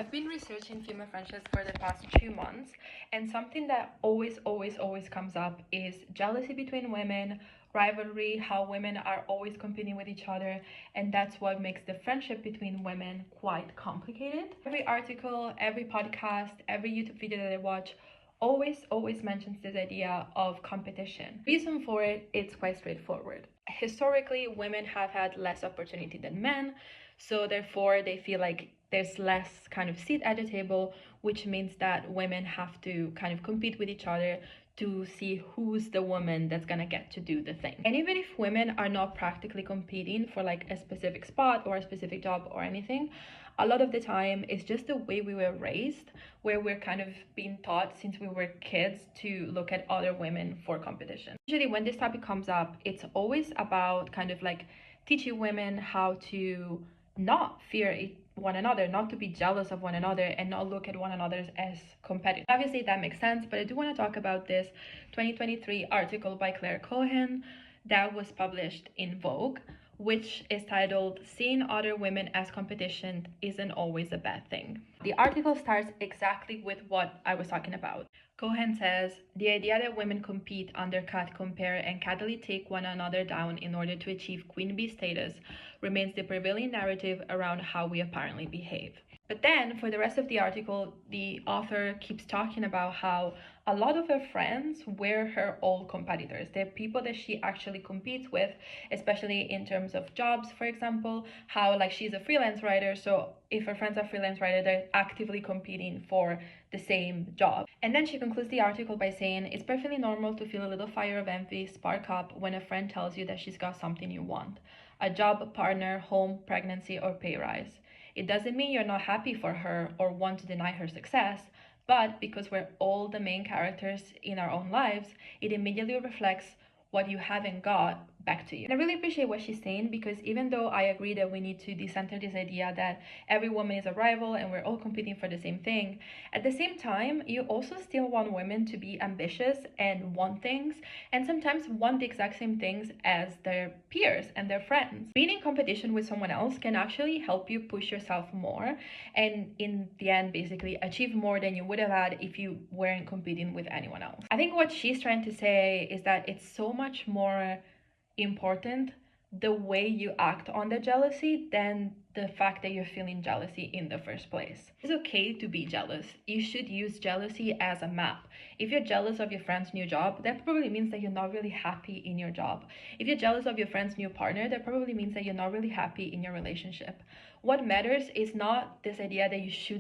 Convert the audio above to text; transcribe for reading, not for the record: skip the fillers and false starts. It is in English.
I've been researching female friendships for the past 2 months, and something that always comes up is jealousy between women, rivalry, how women are always competing with each other, and that's what makes the friendship between women quite complicated. Every article, every podcast, every YouTube video that I watch always mentions this idea of competition. Reason for it, it's quite straightforward. Historically, women have had less opportunity than men, so therefore they feel like there's less kind of seat at the table, which means that women have to kind of compete with each other to see who's the woman that's gonna get to do the thing. And even if women are not practically competing for like a specific spot or a specific job or anything, a lot of the time it's just the way we were raised, where we're kind of being taught since we were kids to look at other women for competition. Usually when this topic comes up, it's always about kind of like teaching women how to not fear one another, not to be jealous of one another, and not look at one another as competitive. Obviously that makes sense, but I do want to talk about this 2023 article by Claire Cohen that was published in Vogue, which is titled "Seeing Other Women as Competition Isn't Always a Bad Thing." The article starts exactly with what I was talking about. Cohen says, "The idea that women compete, undercut, compare, and catally take one another down in order to achieve queen bee status remains the prevailing narrative around how we apparently behave." But then, for the rest of the article, the author keeps talking about how a lot of her friends were her old competitors. They're people that she actually competes with, especially in terms of jobs, for example, how like she's a freelance writer, so if her friends are freelance writer, they're actively competing for the same job. And then she concludes the article by saying, "It's perfectly normal to feel a little fire of envy spark up when a friend tells you that she's got something you want. A job, partner, home, pregnancy, or pay rise. It doesn't mean you're not happy for her or want to deny her success, but because we're all the main characters in our own lives, it immediately reflects what you haven't got back to you." And I really appreciate what she's saying, because even though I agree that we need to decenter this idea that every woman is a rival and we're all competing for the same thing, at the same time, you also still want women to be ambitious and want things, and sometimes want the exact same things as their peers and their friends. Being in competition with someone else can actually help you push yourself more, and in the end, basically achieve more than you would have had if you weren't competing with anyone else. I think what she's trying to say is that it's so much more important the way you act on the jealousy than the fact that you're feeling jealousy in the first place. It's okay to be jealous. You should use jealousy as a map. If you're jealous of your friend's new job, that probably means that you're not really happy in your job. If you're jealous of your friend's new partner, that probably means that you're not really happy in your relationship. What matters is not this idea that you shouldn't